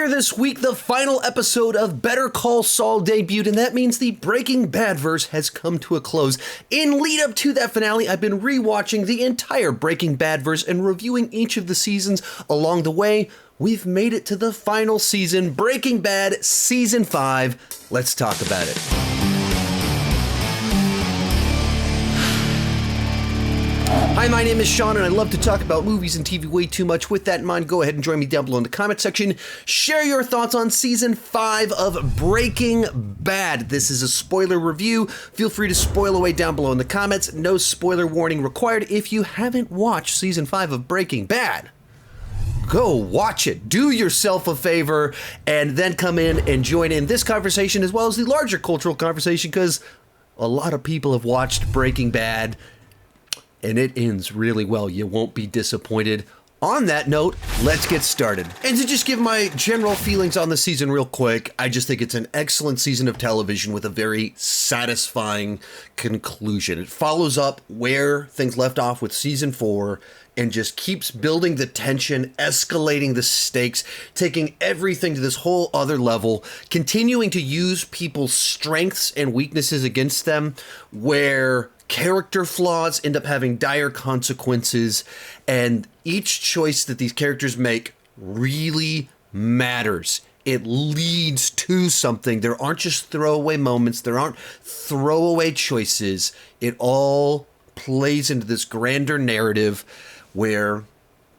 Earlier this week, the final episode of Better Call Saul debuted, and that means the Breaking Bad verse has come to a close. In lead up to that finale, I've been rewatching the entire Breaking Bad verse and reviewing each of the seasons. Along the way, we've made it to the final season, Breaking Bad Season 5. Let's talk about it. Hi, my name is Sean, and I love to talk about movies and TV way too much. With that in mind, go ahead and join me down below in the comment section. Share your thoughts on Season 5 of Breaking Bad. This is a spoiler review. Feel free to spoil away down below in the comments. No spoiler warning required. If you haven't watched Season 5 of Breaking Bad, go watch it. Do yourself a favor, and then come in and join in this conversation as well as the larger cultural conversation, because a lot of people have watched Breaking Bad, and it ends really well. You won't be disappointed. On that note, let's get started. And to just give my general feelings on the season real quick, I just think it's an excellent season of television with a very satisfying conclusion. It follows up where things left off with season 4 and just keeps building the tension, escalating the stakes, taking everything to this whole other level, continuing to use people's strengths and weaknesses against them, where character flaws end up having dire consequences, and each choice that these characters make really matters. It leads to something. There aren't just throwaway moments. There aren't throwaway choices. It all plays into this grander narrative where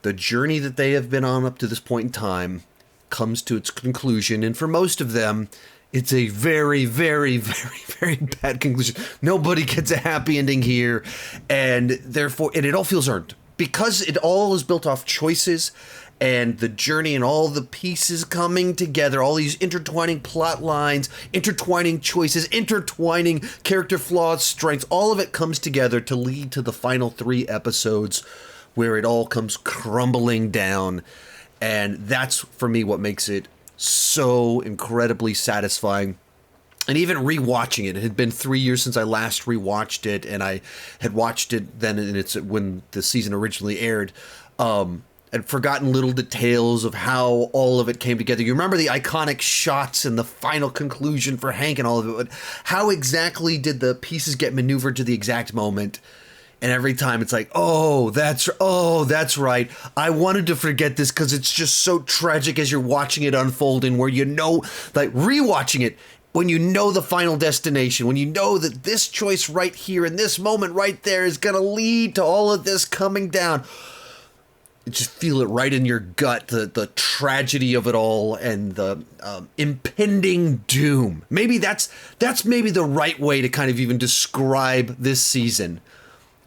the journey that they have been on up to this point in time comes to its conclusion. And for most of them, it's a very, very, very, very bad conclusion. Nobody gets a happy ending here, and therefore, and it all feels earned. Because it all is built off choices and the journey and all the pieces coming together, all these intertwining plot lines, intertwining choices, intertwining character flaws, strengths, all of it comes together to lead to the final 3 episodes where it all comes crumbling down. And that's, for me, what makes it so incredibly satisfying. And even rewatching it had been 3 years since I last rewatched it, and I had watched it then, and it's when the season originally aired, and forgotten little details of how all of it came together. You remember the iconic shots and the final conclusion for Hank and all of it, but how exactly did the pieces get maneuvered to the exact moment? And every time it's like, oh, that's right. I wanted to forget this because it's just so tragic as you're watching it unfold, and where, you know, like rewatching it, when you know the final destination, when you know that this choice right here in this moment right there is going to lead to all of this coming down. You just feel it right in your gut, the tragedy of it all, and the impending doom. Maybe that's maybe the right way to kind of even describe this season.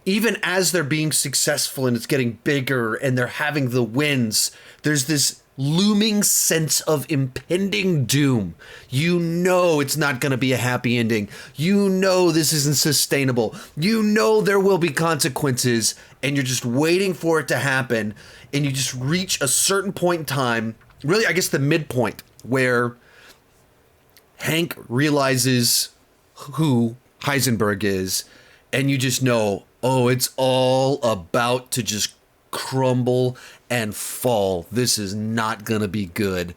Even as they're being successful and it's getting bigger and they're having the wins, there's this looming sense of impending doom. You know it's not going to be a happy ending. You know this isn't sustainable. You know there will be consequences, and you're just waiting for it to happen. And you just reach a certain point in time, really, I guess the midpoint, where Hank realizes who Heisenberg is, and you just know, oh, it's all about to just crumble and fall. This is not going to be good.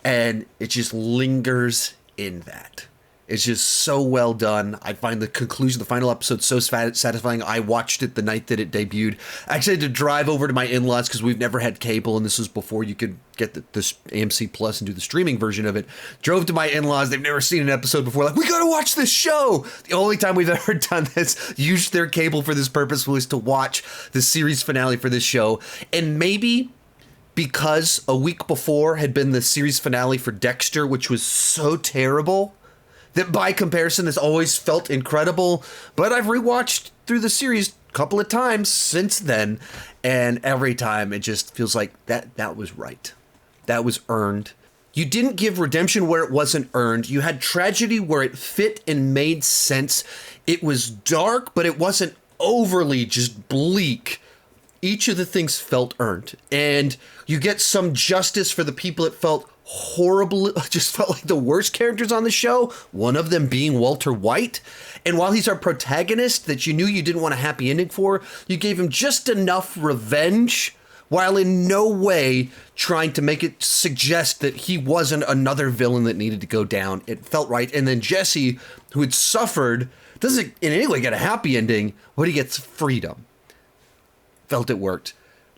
And it just lingers in that. It's just so well done. I find the conclusion, the final episode, so satisfying. I watched it the night that it debuted. I actually had to drive over to my in-laws because we've never had cable, and this was before you could get this AMC Plus and do the streaming version of it. Drove to my in-laws. They've never seen an episode before. Like, we got to watch this show. The only time we've ever done this, used their cable for this purpose, was to watch the series finale for this show. And maybe because a week before had been the series finale for Dexter, which was so terrible, that by comparison has always felt incredible. But I've rewatched through the series a couple of times since then, and every time it just feels like that was right. That was earned. You didn't give redemption where it wasn't earned. You had tragedy where it fit and made sense. It was dark, but it wasn't overly just bleak. Each of the things felt earned. And you get some justice for the people it felt horrible, just felt like the worst characters on the show, one of them being Walter White. And while he's our protagonist that you knew you didn't want a happy ending for, you gave him just enough revenge while in no way trying to make it suggest that he wasn't another villain that needed to go down. It felt right. And then Jesse, who had suffered, doesn't in any way get a happy ending, but he gets freedom. Felt it worked.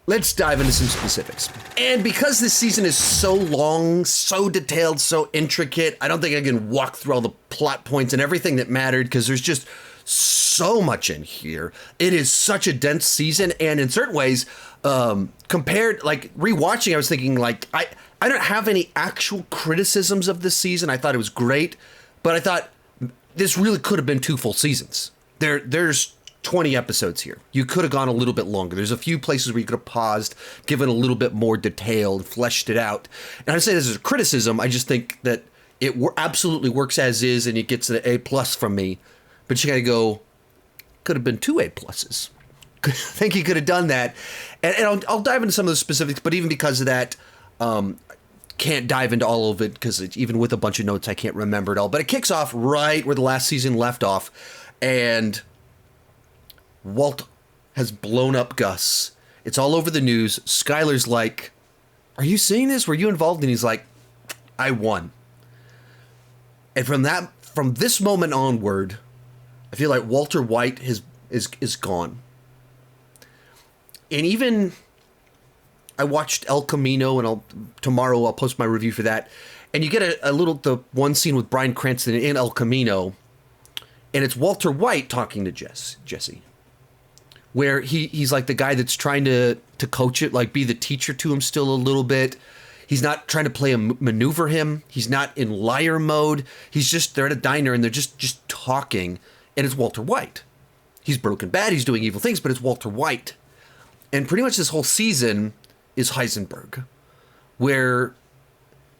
Let's dive into some specifics. And because this season is so long, so detailed, so intricate, I don't think I can walk through all the plot points and everything that mattered, because there's just so much in here. It is such a dense season, and in certain ways, compared, like, rewatching, I was thinking, like, I don't have any actual criticisms of this season. I thought it was great, but I thought this really could have been 2 full seasons. There's 20 episodes here. You could have gone a little bit longer. There's a few places where you could have paused, given a little bit more detail, and fleshed it out. And I say this as a criticism. I just think that it absolutely works as is, and it gets an A+ from me. But you got to go, could have been 2 A+. I think he could have done that. And I'll dive into some of the specifics, but even because of that, can't dive into all of it, because even with a bunch of notes, I can't remember it all. But it kicks off right where the last season left off, and Walt has blown up Gus. It's all over the news. Skyler's like, "Are you seeing this? Were you involved?" And he's like, "I won." And from this moment onward, I feel like Walter White is gone. And even I watched El Camino, and tomorrow I'll post my review for that. And you get the one scene with Bryan Cranston in El Camino, and it's Walter White talking to Jesse, where he's like the guy that's trying to coach it, like be the teacher to him still a little bit. He's not trying to maneuver him. He's not in liar mode. They're at a diner and they're just talking, and it's Walter White. He's broken bad. He's doing evil things, but it's Walter White. And pretty much this whole season is Heisenberg, where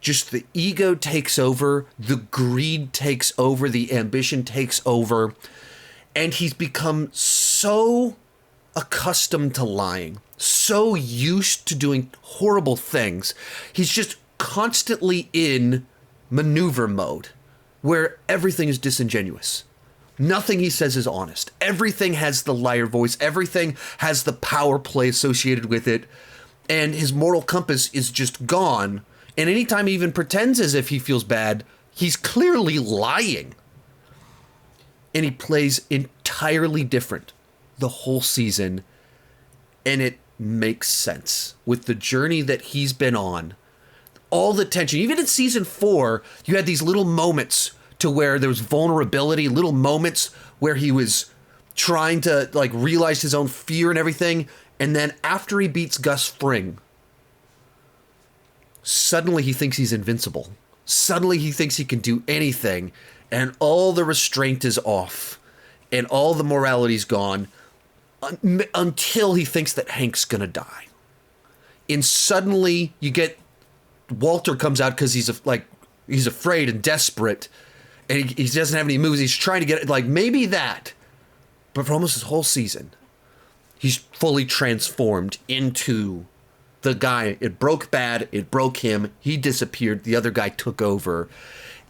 just the ego takes over, the greed takes over, the ambition takes over, and he's become so accustomed to lying, so used to doing horrible things. He's just constantly in maneuver mode, where everything is disingenuous. Nothing he says is honest. Everything has the liar voice. Everything has the power play associated with it. And his moral compass is just gone. And anytime he even pretends as if he feels bad, he's clearly lying. And he plays entirely different the whole season. And it makes sense with the journey that he's been on. All the tension, even in season 4, you had these little moments to where there was vulnerability, little moments where he was trying to like realize his own fear and everything. And then after he beats Gus Fring, suddenly he thinks he's invincible. Suddenly he thinks he can do anything, and all the restraint is off and all the morality's gone until he thinks that Hank's gonna die. And suddenly you get Walter comes out because he's afraid and desperate, and he doesn't have any moves. He's trying to get it, like maybe that, but for almost his whole season, he's fully transformed into the guy. It broke bad. It broke him. He disappeared. The other guy took over.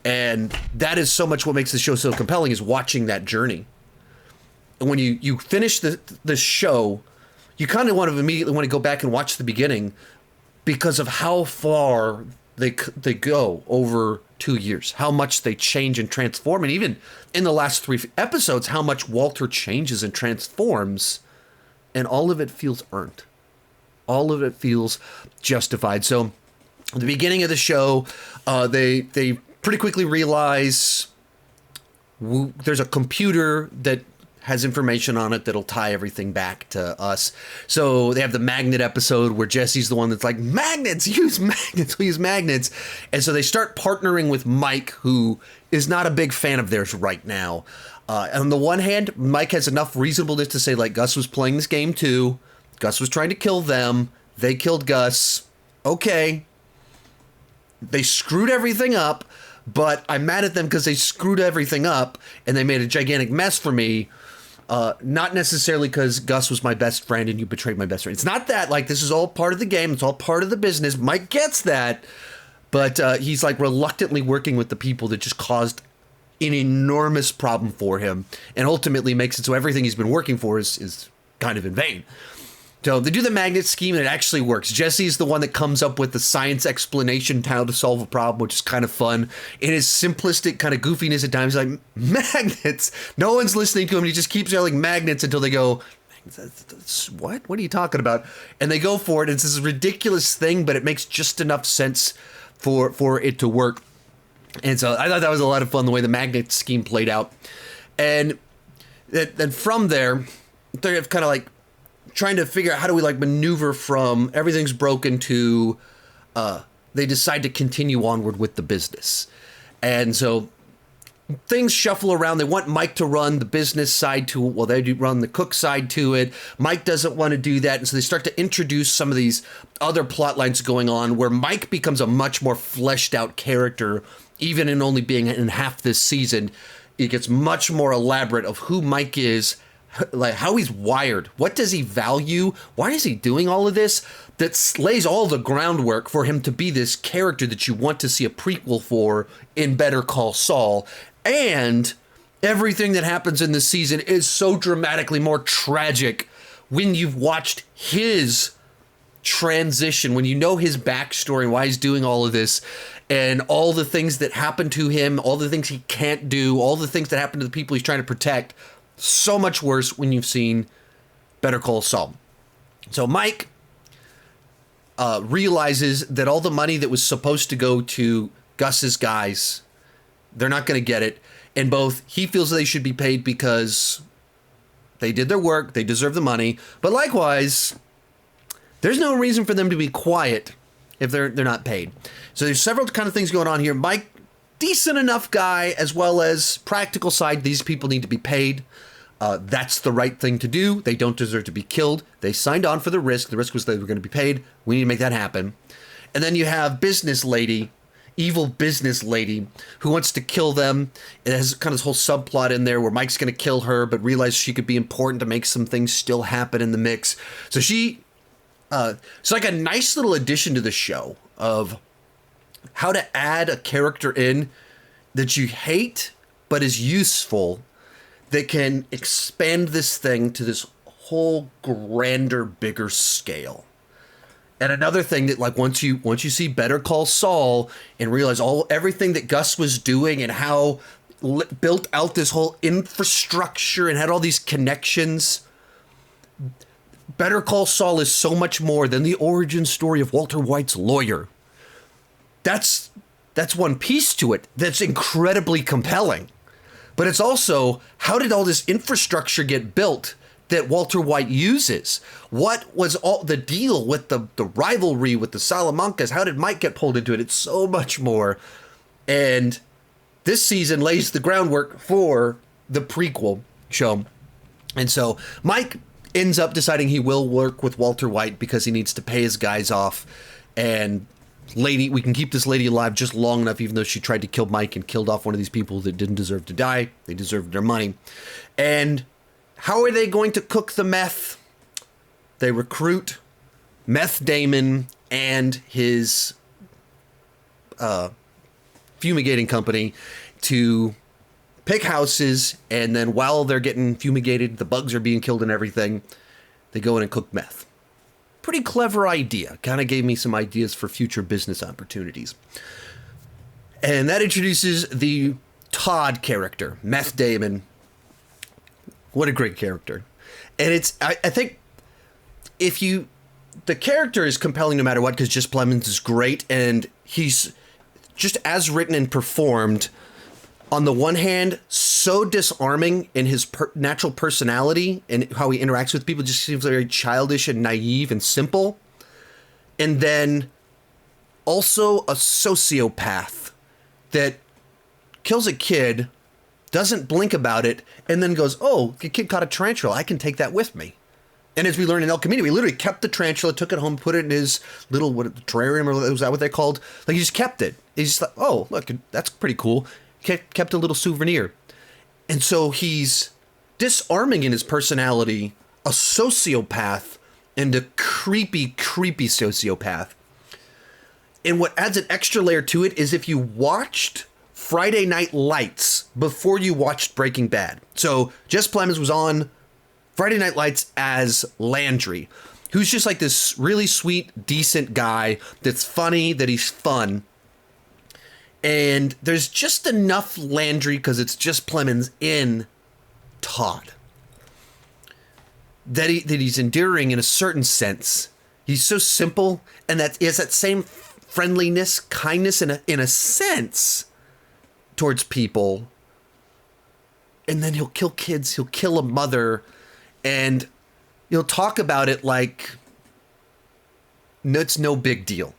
And that is so much what makes the show so compelling, is watching that journey. And when you finish the show, you kind of want to immediately want to go back and watch the beginning, because of how far they go over 2 years, how much they change and transform. And even in the last 3 episodes, how much Walter changes and transforms. And all of it feels earned. All of it feels justified. So at the beginning of the show, they pretty quickly realize there's a computer that has information on it that'll tie everything back to us. So they have the magnet episode where Jesse's the one that's like, magnets, use magnets, we use magnets. And so they start partnering with Mike, who is not a big fan of theirs right now. On the one hand, Mike has enough reasonableness to say, like, Gus was playing this game too. Gus was trying to kill them. They killed Gus. Okay. They screwed everything up, but I'm mad at them because they screwed everything up and they made a gigantic mess for me. Not necessarily because Gus was my best friend and you betrayed my best friend. It's not that. Like, this is all part of the game. It's all part of the business. Mike gets that. But he's like reluctantly working with the people that just caused an enormous problem for him, and ultimately makes it so everything he's been working for is kind of in vain. So they do the magnet scheme and it actually works. Jesse's the one that comes up with the science explanation to how to solve a problem, which is kind of fun. In his simplistic kind of goofiness at times, like, magnets. No one's listening to him. He just keeps yelling magnets until they go, what? What are you talking about? And they go for it. It's this ridiculous thing, but it makes just enough sense for it to work. And so I thought that was a lot of fun, the way the magnet scheme played out. And then from there, they're kind of like trying to figure out how do we like maneuver from everything's broken to they decide to continue onward with the business. And so things shuffle around. They want Mike to run the business side to it. Well, they do run the cook side to it. Mike doesn't want to do that. And so they start to introduce some of these other plot lines going on where Mike becomes a much more fleshed out character, even in only being in half this season. It gets much more elaborate of who Mike is, like how he's wired. What does he value? Why is he doing all of this? That lays all the groundwork for him to be this character that you want to see a prequel for in Better Call Saul. And everything that happens in this season is so dramatically more tragic when you've watched his transition, when you know his backstory and why he's doing all of this, and all the things that happen to him, all the things he can't do, all the things that happen to the people he's trying to protect. So much worse when you've seen Better Call Saul. So Mike realizes that all the money that was supposed to go to Gus's guys, they're not going to get it. And both he feels they should be paid because they did their work, they deserve the money. But likewise, there's no reason for them to be quiet if they're not paid. So there's several kind of things going on here. Mike, decent enough guy, as well as practical side. These people need to be paid. That's the right thing to do. They don't deserve to be killed. They signed on for the risk. The risk was they were going to be paid. We need to make that happen. And then you have business lady, evil business lady, who wants to kill them. It has kind of this whole subplot in there where Mike's going to kill her, but realizes she could be important to make some things still happen in the mix. So it's like a nice little addition to the show of how to add a character in that you hate, but is useful, that can expand this thing to this whole grander, bigger scale. And another thing that, like, once you see Better Call Saul and realize everything that Gus was doing and how built out this whole infrastructure and had all these connections, Better Call Saul is so much more than the origin story of Walter White's lawyer. That's one piece to it that's incredibly compelling. But it's also, how did all this infrastructure get built that Walter White uses? What was all the deal with the rivalry with the Salamancas? How did Mike get pulled into it? It's so much more. And this season lays the groundwork for the prequel show. And so Mike ends up deciding he will work with Walter White because he needs to pay his guys off. And we can keep this lady alive just long enough, even though she tried to kill Mike and killed off one of these people that didn't deserve to die. They deserved their money. And how are they going to cook the meth? They recruit Meth Damon and his fumigating company to pick houses, and then while they're getting fumigated, the bugs are being killed and everything, they go in and cook meth. Pretty clever idea. Kind of gave me some ideas for future business opportunities. And that introduces the Todd character, Meth Damon. What a great character. And I think the character is compelling no matter what, because Jess Plemons is great, and he's just as written and performed. On the one hand, so disarming in his natural personality and how he interacts with people, just seems very childish and naive and simple. And then also a sociopath that kills a kid, doesn't blink about it, and then goes, oh, the kid caught a tarantula. I can take that with me. And as we learned in El Camino, he literally kept the tarantula, took it home, put it in his little terrarium, or was that what they called? Like, he just kept it. He's just like, oh, look, that's pretty cool. Kept a little souvenir. And so he's disarming in his personality, a sociopath, and a creepy, creepy sociopath. And what adds an extra layer to it is if you watched Friday Night Lights before you watched Breaking Bad. So Jess Plemons was on Friday Night Lights as Landry. who's just like this really sweet, decent guy that's funny, that he's fun. And there's just enough Landry, because it's just Plemons, in Todd that he's endearing in a certain sense. He's so simple, and that he has that same friendliness, kindness in a sense towards people. And then he'll kill kids, he'll kill a mother, and he'll talk about it like it's no big deal.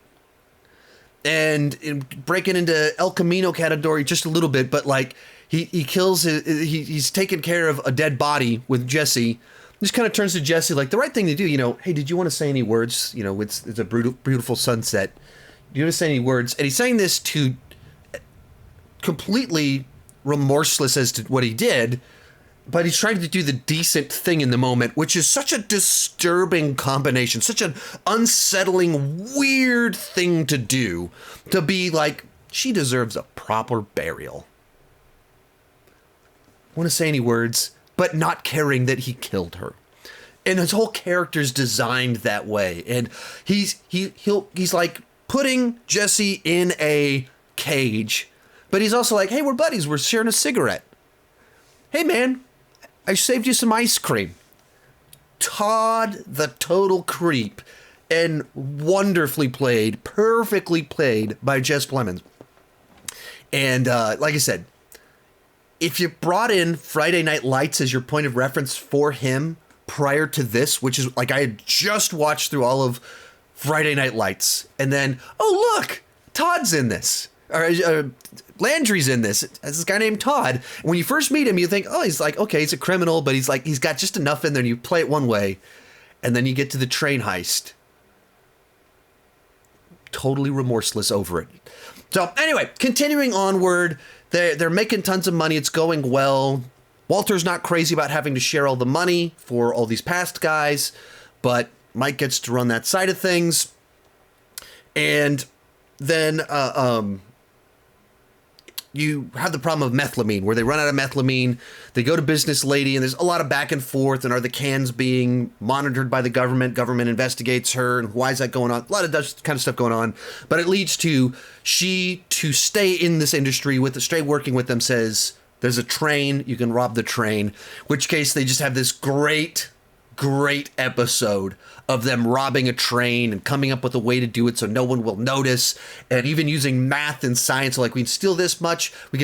And breaking into El Camino category just a little bit, but like he kills, he's taking care of a dead body with Jesse. Just kind of turns to Jesse like, the right thing to do, hey, did you want to say any words? It's a beautiful sunset. Do you want to say any words? And he's saying this to completely remorseless as to what he did, but he's trying to do the decent thing in the moment, which is such a disturbing combination, such an unsettling, weird thing to do, to be like, she deserves a proper burial. Want to say any words, but not caring that he killed her. And his whole character's designed that way. And he's like putting Jesse in a cage, but he's also like, hey, we're buddies. We're sharing a cigarette. Hey, man, I saved you some ice cream. Todd, the total creep, and wonderfully played, perfectly played by Jess Plemons. And like I said, if you brought in Friday Night Lights as your point of reference for him prior to this, which is like I had just watched through all of Friday Night Lights, and then, oh, look, Todd's in this. Or Landry's in this. It's this guy named Todd. When you first meet him, you think, oh, he's like, okay, he's a criminal, but he's got just enough in there, and you play it one way, and then you get to the train heist. Totally remorseless over it. So anyway, continuing onward, they're making tons of money. It's going well. Walter's not crazy about having to share all the money for all these past guys, but Mike gets to run that side of things. And then you have the problem of methylamine, where they run out of methylamine. They go to Business Lady, and there's a lot of back and forth. And are the cans being monitored by the government? Government investigates her, and why is that going on? A lot of that kind of stuff going on. But it leads to she, to stay in this industry, stay working with them, says, there's a train, you can rob the train. Which case they just have this great episode of them robbing a train and coming up with a way to do it so no one will notice, and even using math and science, like we can steal this much, we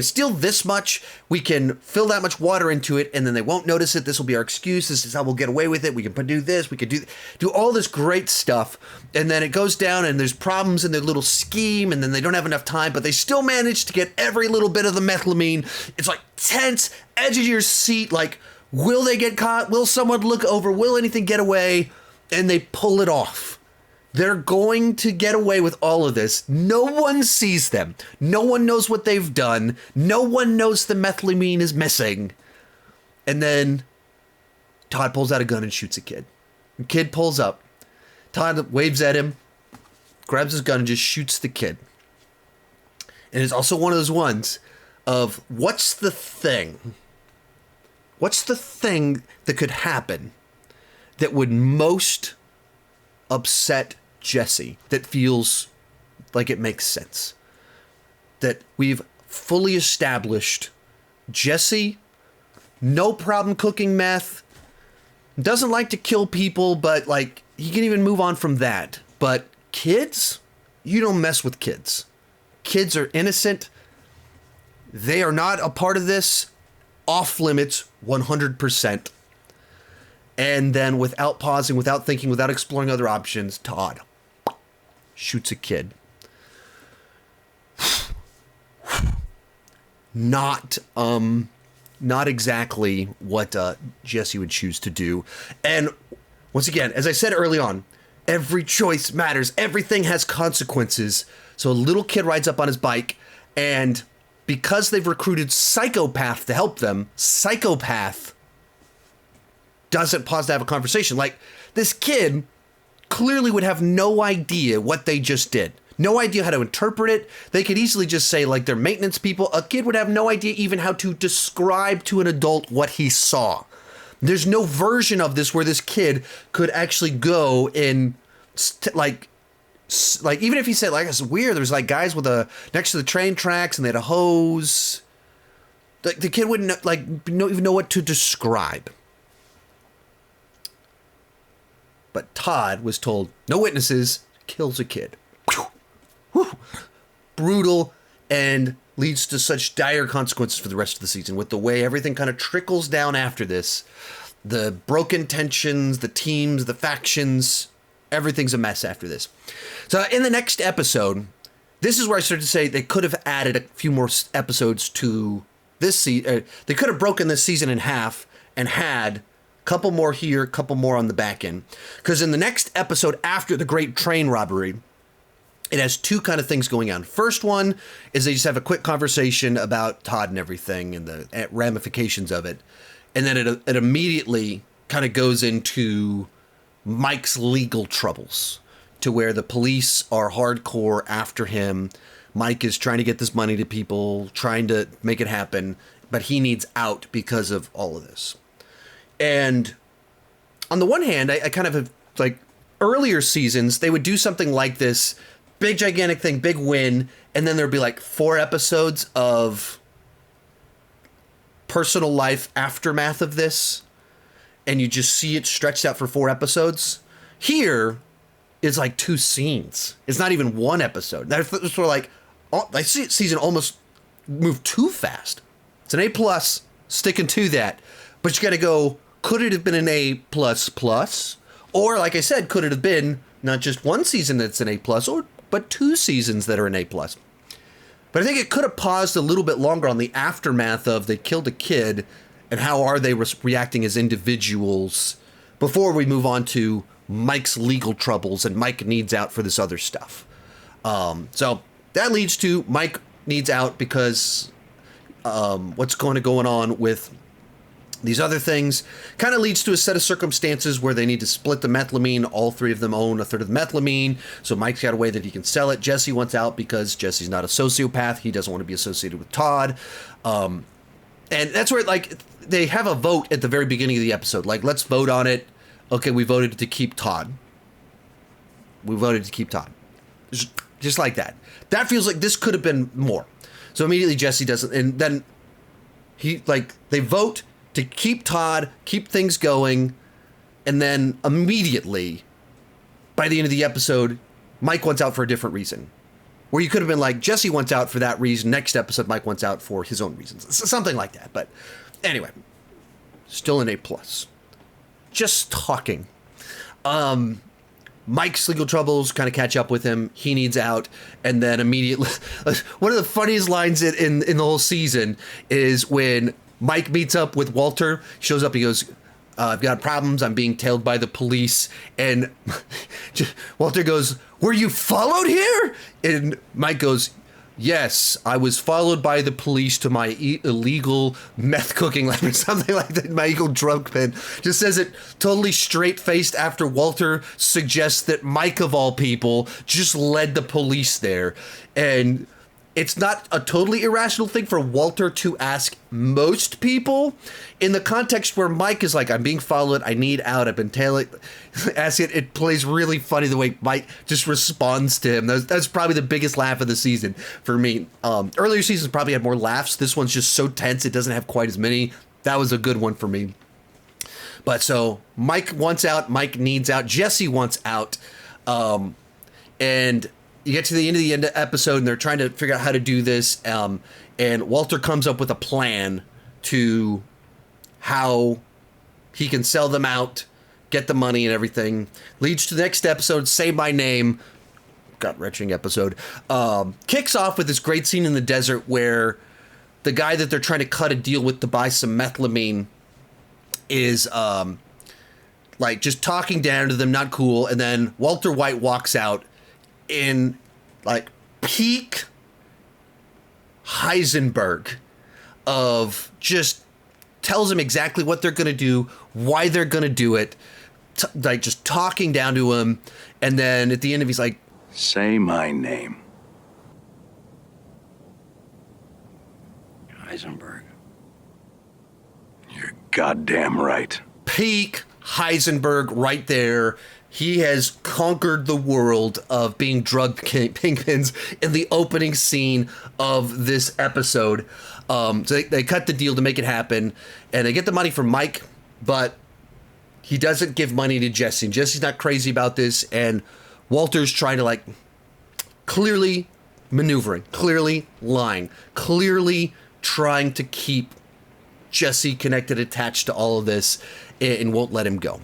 can fill that much water into it, and then they won't notice it. This will be our excuse. This is how we'll get away with it. We can do this. We could do all this great stuff, and then it goes down, and there's problems in their little scheme, and then they don't have enough time, but they still manage to get every little bit of the methylamine. It's like tense, edge of your seat, like, will they get caught? Will someone look over? Will anything get away? And they pull it off. They're going to get away with all of this. No one sees them. No one knows what they've done. No one knows the methylamine is missing. And then Todd pulls out a gun and shoots a kid. The kid pulls up. Todd waves at him, grabs his gun, and just shoots the kid. And it's also one of those ones of, what's the thing? What's the thing that could happen that would most upset Jesse, that feels like it makes sense? That we've fully established Jesse, no problem cooking meth, doesn't like to kill people, but like he can even move on from that. But kids, you don't mess with kids. Kids are innocent. They are not a part of this. Off limits, 100%. And then without pausing, without thinking, without exploring other options, Todd shoots a kid. Not exactly what Jesse would choose to do. And once again, as I said early on, every choice matters. Everything has consequences. So a little kid rides up on his bike, and because they've recruited Psychopath to help them, Psychopath doesn't pause to have a conversation. Like, this kid clearly would have no idea what they just did. No idea how to interpret it. They could easily just say, like, they're maintenance people. A kid would have no idea even how to describe to an adult what he saw. There's no version of this where this kid could actually go and like even if he said like it's weird, there's like guys with a next to the train tracks and they had a hose. The kid wouldn't even know what to describe. But Todd was told no witnesses, kills a kid. Brutal, and leads to such dire consequences for the rest of the season with the way everything kind of trickles down after this. The broken tensions, the teams, the factions, everything's a mess after this. So in the next episode, this is where I started to say they could have added a few more episodes to this season. They could have broken this season in half and had a couple more here, a couple more on the back end. Because in the next episode after the Great Train Robbery, it has two kind of things going on. First one is they just have a quick conversation about Todd and everything and the ramifications of it. And then it immediately kind of goes into Mike's legal troubles to where the police are hardcore after him. Mike is trying to get this money to people, trying to make it happen, but he needs out because of all of this. And on the one hand, I kind of have like earlier seasons, they would do something like this. Big, gigantic thing, big win, and then there'd be like 4 episodes of personal life aftermath of this, and you just see it stretched out for 4 episodes. Here, it's like 2 scenes. It's not even 1 episode. That's sort of like, I see season almost moved too fast. It's an A+, sticking to that. But you got to go, could it have been an A++? Or, like I said, could it have been not just 1 season that's an A+, but 2 seasons that are an A+. But I think it could have paused a little bit longer on the aftermath of they killed a kid and how are they reacting as individuals before we move on to Mike's legal troubles and Mike needs out for this other stuff. So that leads to Mike needs out because what's going on with these other things kind of leads to a set of circumstances where they need to split the methylamine. All 3 of them own a third of the methylamine. So Mike's got a way that he can sell it. Jesse wants out because Jesse's not a sociopath. He doesn't want to be associated with Todd. And that's where like they have a vote at the very beginning of the episode. Like, let's vote on it. Okay, we voted to keep Todd. We voted to keep Todd. Just like that. That feels like this could have been more. So immediately Jesse doesn't. And then they vote to keep Todd, keep things going, and then immediately, by the end of the episode, Mike wants out for a different reason. Where you could have been like, Jesse wants out for that reason, next episode Mike wants out for his own reasons. Something like that. But anyway, still an A+. Just talking. Mike's legal troubles kind of catch up with him. He needs out. And then immediately, one of the funniest lines in the whole season is when Mike meets up with Walter, shows up, he goes, I've got problems, I'm being tailed by the police, and Walter goes, were you followed here? And Mike goes, yes, I was followed by the police to my illegal meth cooking lab or something like that, my illegal drug pen. Just says it totally straight-faced after Walter suggests that Mike, of all people, just led the police there. And it's not a totally irrational thing for Walter to ask most people in the context where Mike is like, I'm being followed, I need out, I've been tailing. It plays really funny the way Mike just responds to him. That's probably the biggest laugh of the season for me. Earlier seasons probably had more laughs. This one's just so tense, it doesn't have quite as many. That was a good one for me. But so Mike wants out, Mike needs out, Jesse wants out. And you get to the end of the episode, and they're trying to figure out how to do this. And Walter comes up with a plan to how he can sell them out, get the money and everything. Leads to the next episode, Say My Name. Gut-wrenching episode. Kicks off with this great scene in the desert where the guy that they're trying to cut a deal with to buy some methylamine is like just talking down to them, not cool. And then Walter White walks out in like peak Heisenberg of just tells him exactly what they're going to do, why they're going to do it, like just talking down to him. And then at the end of he's like, say my name. Heisenberg. You're goddamn right. Peak Heisenberg right there. He has conquered the world of being drug kingpins in the opening scene of this episode. So they cut the deal to make it happen, and they get the money from Mike, but he doesn't give money to Jesse. Jesse's not crazy about this, and Walter's trying to, clearly maneuvering, clearly lying, clearly trying to keep Jesse connected, attached to all of this, and won't let him go.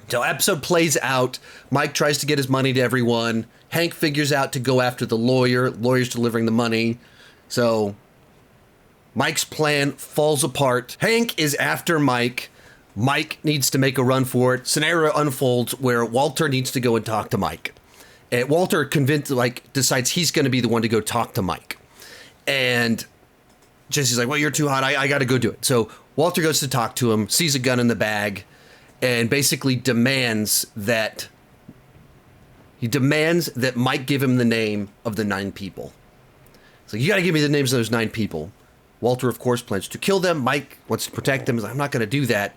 So episode plays out. Mike tries to get his money to everyone. Hank figures out to go after the lawyer. Lawyer's delivering the money. So Mike's plan falls apart. Hank is after Mike. Mike needs to make a run for it. Scenario unfolds where Walter needs to go and talk to Mike. And Walter decides he's going to be the one to go talk to Mike. And Jesse's like, well, you're too hot. I got to go do it. So Walter goes to talk to him, sees a gun in the bag, and basically demands that Mike give him the name of the 9 people. So you got to give me the names of those 9 people. Walter, of course, plans to kill them. Mike wants to protect them. He's like, I'm not going to do that.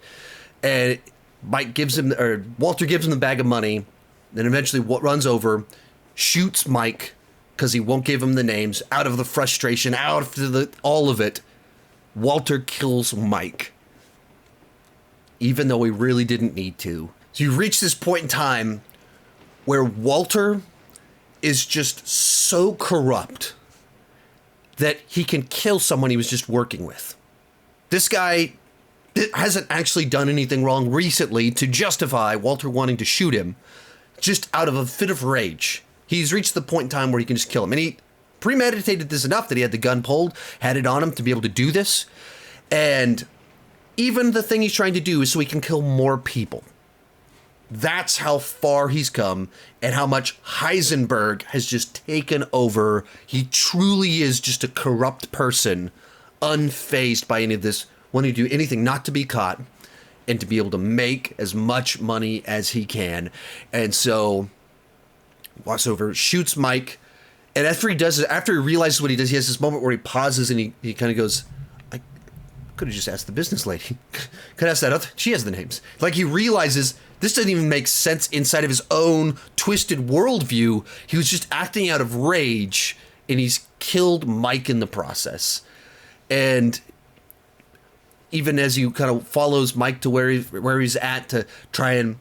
And Walter gives him the bag of money. Then eventually runs over, shoots Mike because he won't give him the names. Out of the frustration, all of it, Walter kills Mike, even though he really didn't need to. So you reach this point in time where Walter is just so corrupt that he can kill someone he was just working with. This guy hasn't actually done anything wrong recently to justify Walter wanting to shoot him, just out of a fit of rage. He's reached the point in time where he can just kill him. And he premeditated this enough that he had the gun pulled, had it on him to be able to do this. And even the thing he's trying to do is so he can kill more people. That's how far he's come and how much Heisenberg has just taken over. He truly is just a corrupt person, unfazed by any of this, wanting to do anything not to be caught and to be able to make as much money as he can. And so walks over, shoots Mike, and after he realizes what he does, he has this moment where he pauses and he kind of goes, I could have just asked the business lady. Could ask that other, she has the names. Like, he realizes this doesn't even make sense inside of his own twisted worldview. He was just acting out of rage, and he's killed Mike in the process. And even as he kind of follows Mike to where he's at to try and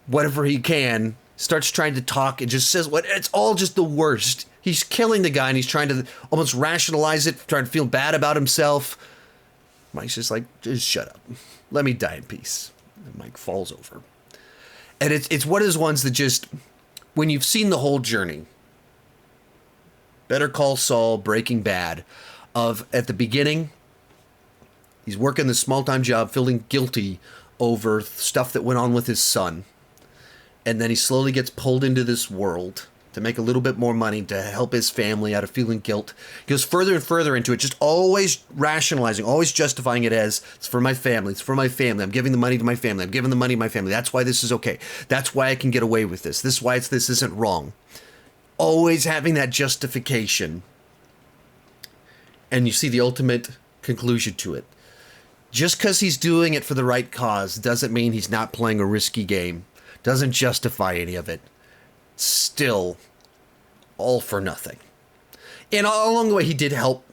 whatever he can, starts trying to talk and just says it's all just the worst. He's killing the guy and he's trying to almost rationalize it, trying to feel bad about himself. Mike's just like, just shut up. Let me die in peace. And Mike falls over. And it's one of those ones that just, when you've seen the whole journey, Better Call Saul, Breaking Bad, of at the beginning, he's working this small-time job, feeling guilty over stuff that went on with his son. And then he slowly gets pulled into this world to make a little bit more money to help his family out of feeling guilt. He goes further and further into it, just always rationalizing, always justifying it as, it's for my family, it's for my family, I'm giving the money to my family, I'm giving the money to my family, that's why this is okay, that's why I can get away with this is why this isn't wrong. Always having that justification. And you see the ultimate conclusion to it. Just because he's doing it for the right cause doesn't mean he's not playing a risky game. Doesn't justify any of it. Still, all for nothing. And along the way, he did help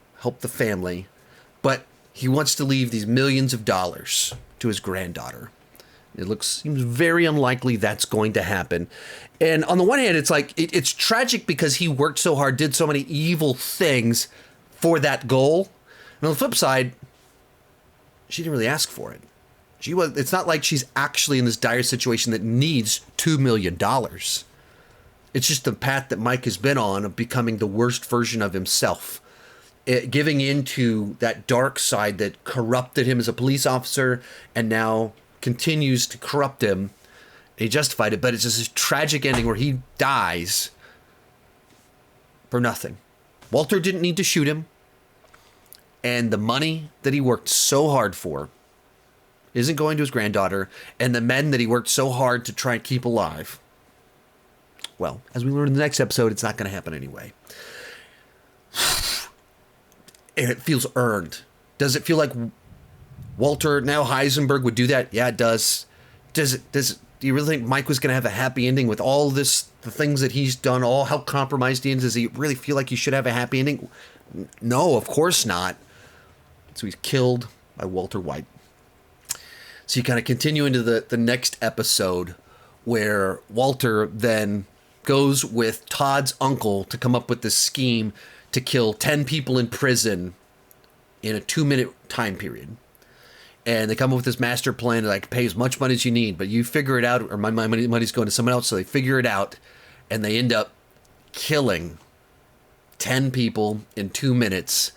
the family, but he wants to leave these millions of dollars to his granddaughter. Seems very unlikely that's going to happen. And on the one hand, it's like, it's tragic because he worked so hard, did so many evil things for that goal. And on the flip side, she didn't really ask for it. It's not like she's actually in this dire situation that needs $2 million. It's just the path that Mike has been on of becoming the worst version of himself. Giving into that dark side that corrupted him as a police officer and now continues to corrupt him. He justified it, but it's just this tragic ending where he dies for nothing. Walter didn't need to shoot him. And the money that he worked so hard for isn't going to his granddaughter, and the men that he worked so hard to try and keep alive, well, as we learn in the next episode, it's not going to happen anyway. And it feels earned. Does it feel like Walter, now Heisenberg would do that. Yeah, it does. Do you really think Mike was going to have a happy ending with all this, the things that he's done, all how compromised he is? Does he really feel like he should have a happy ending? No, of course not. So he's killed by Walter White. So you kind of continue into the next episode where Walter then goes with Todd's uncle to come up with this scheme to kill 10 people in prison in a 2-minute time period. And they come up with this master plan to like pay as much money as you need, but you figure it out, or my money's going to someone else. So they figure it out, and they end up killing 10 people in 2 minutes.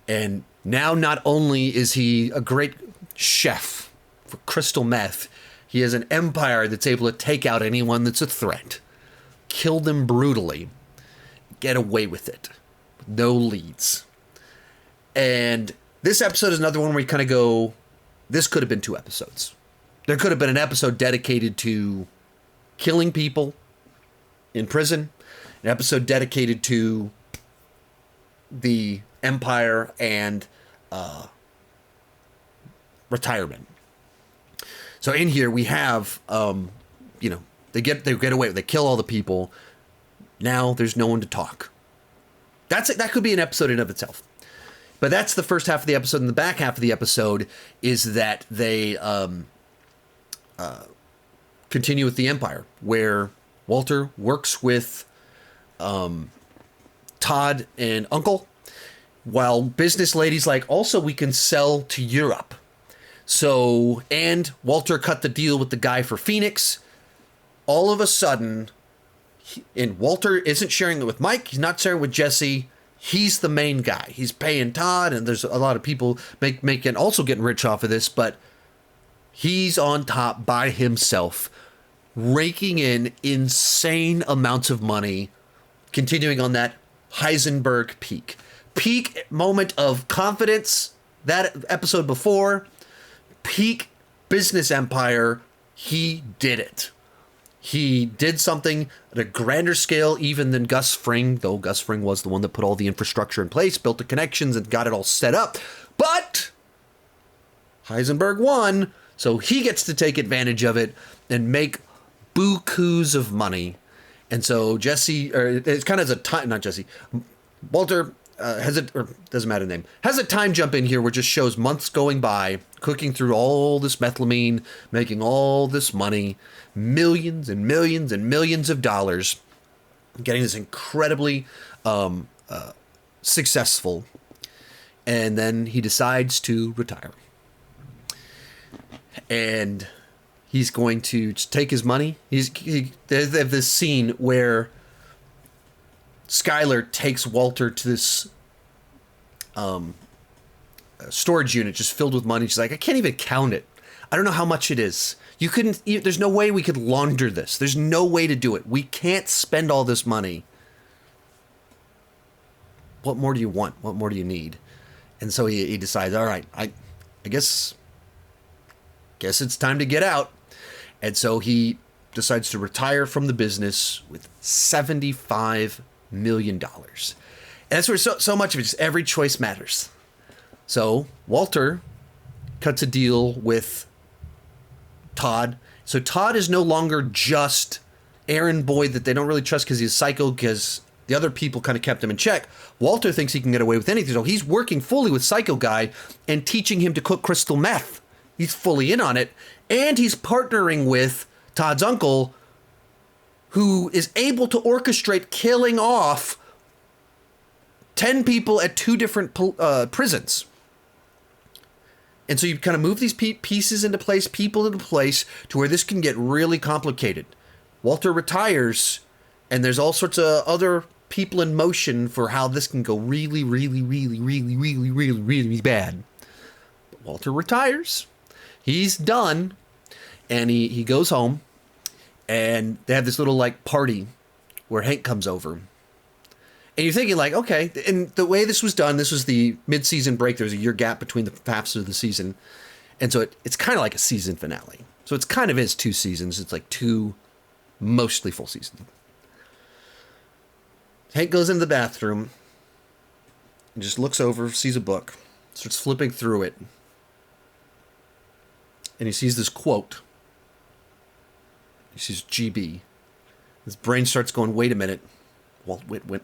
And now not only is he a great chef for crystal meth, he has an empire that's able to take out anyone that's a threat, kill them brutally, get away with it, no leads. And this episode is another one where we kind of go, this could have been 2 episodes. There could have been an episode dedicated to killing people in prison, an episode dedicated to the empire and retirement. So in here we have, they get away, they kill all the people. Now there's no one to talk. That's it. That could be an episode in of itself. But that's the first half of the episode. And the back half of the episode is that they continue with the Empire, where Walter works with Todd and Uncle, while business ladies like, also we can sell to Europe. So, and Walter cut the deal with the guy for Phoenix. All of a sudden, and Walter isn't sharing it with Mike. He's not sharing it with Jesse. He's the main guy. He's paying Todd, and there's a lot of people making also getting rich off of this, but he's on top by himself, raking in insane amounts of money, continuing on that Heisenberg peak moment of confidence. That episode before, peak business empire. He did it. He did something at a grander scale even than Gus Fring, though Gus Fring was the one that put all the infrastructure in place, built the connections, and got it all set up. But Heisenberg won, so he gets to take advantage of it and make bukus of money. And so Jesse, or it's kind of as a time, not Jesse, Walter has a time jump in here where it just shows months going by, cooking through all this methylamine, making all this money, millions and millions and millions of dollars, getting this incredibly successful. And then he decides to retire. And he's going to take his money. They have this scene where Skylar takes Walter to this storage unit just filled with money. She's like, I can't even count it. I don't know how much it is. There's no way we could launder this. There's no way to do it. We can't spend all this money. What more do you want? What more do you need? And so he decides, all right, I guess it's time to get out. And so he decides to retire from the business with $75 million. And that's where so much of it is every choice matters. So Walter cuts a deal with Todd. So Todd is no longer just errand boy that they don't really trust because he's psycho, because the other people kind of kept him in check. Walter thinks he can get away with anything. So he's working fully with Psycho Guy and teaching him to cook crystal meth. He's fully in on it. And he's partnering with Todd's uncle, who is able to orchestrate killing off 10 people at 2 different prisons. And so you kind of move these pieces into place, people into place, to where this can get really complicated. Walter retires, and there's all sorts of other people in motion for how this can go really, really, really, really, really, really, really bad. But Walter retires. He's done, and he goes home, and they have this little like party where Hank comes over. And you're thinking like, okay, and the way this was done, this was the mid-season break. There's a year gap between the halves of the season. And so it's kind of like a season finale. So it's kind of is 2 seasons. It's like 2 mostly full seasons. Hank goes into the bathroom and just looks over, sees a book, starts flipping through it. and he sees this quote. He sees GB. His brain starts going, wait a minute. Whitman?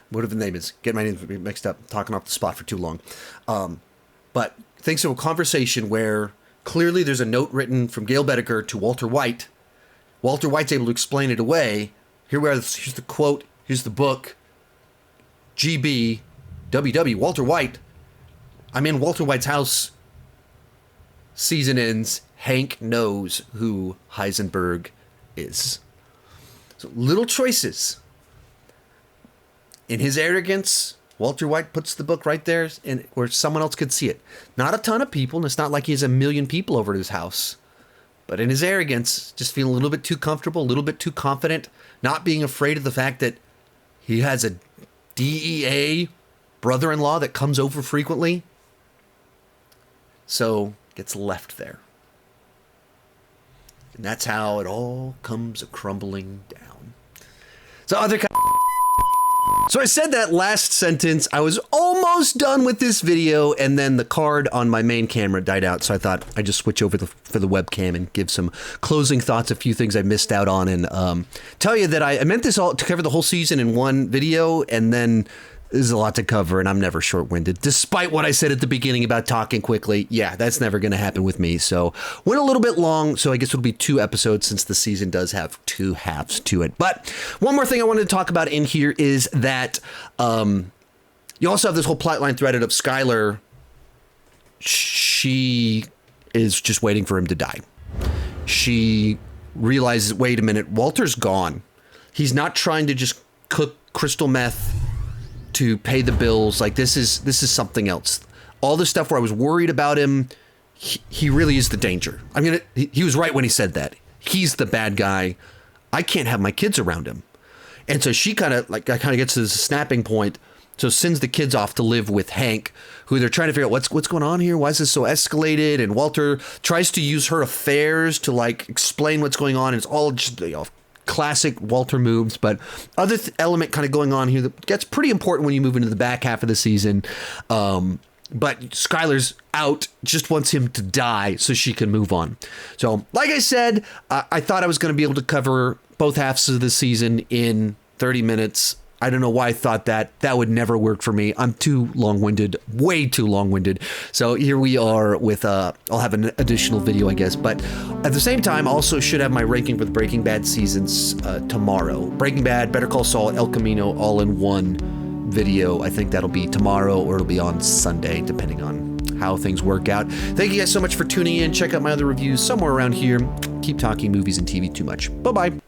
Whatever the name is. Get my name mixed up. Talking off the spot for too long. But thanks to a conversation where clearly there's a note written from Gail Bedecker to Walter White. Walter White's able to explain it away. Here we are. Here's the quote. Here's the book. GB, WW, Walter White. I'm in Walter White's house. Season ends. Hank knows who Heisenberg is. So little choices. In his arrogance, Walter White puts the book right there where someone else could see it. Not a ton of people, and it's not like he has 1 million people over at his house. But in his arrogance, just feeling a little bit too comfortable, a little bit too confident, not being afraid of the fact that he has a DEA brother-in-law that comes over frequently. So, gets left there. And that's how it all comes crumbling down. So I said that last sentence. I was almost done with this video, and then the card on my main camera died out. So I thought I'd just switch over for the webcam and give some closing thoughts, a few things I missed out on, and tell you that I meant this all to cover the whole season in one video, and then there's a lot to cover, and I'm never short-winded. Despite what I said at the beginning about talking quickly, yeah, that's never going to happen with me. So went a little bit long, so I guess it'll be 2 episodes since the season does have 2 halves to it. But one more thing I wanted to talk about in here is that you also have this whole plotline threaded of Skylar. She is just waiting for him to die. She realizes, wait a minute, Walter's gone. He's not trying to just cook crystal meth to pay the bills. Like, this is something else. All the stuff where I was worried about him, he really is the danger. I mean, he was right when he said that. He's the bad guy. I can't have my kids around him. And so she kind of gets to this snapping point. So sends the kids off to live with Hank, who they're trying to figure out what's going on here. Why is this so escalated? And Walter tries to use her affairs to like explain what's going on. And it's all just, classic Walter moves, but other element kind of going on here that gets pretty important when you move into the back half of the season. But Skylar's out, just wants him to die so she can move on. So, like I said, I thought I was going to be able to cover both halves of the season in 30 minutes. I don't know why I thought that would never work for me. I'm too long-winded, way too long-winded. So here we are with, I'll have an additional video, I guess. But at the same time, I also should have my ranking for the Breaking Bad seasons tomorrow. Breaking Bad, Better Call Saul, El Camino, all in one video. I think that'll be tomorrow or it'll be on Sunday, depending on how things work out. Thank you guys so much for tuning in. Check out my other reviews somewhere around here. Keep talking movies and TV too much. Bye-bye.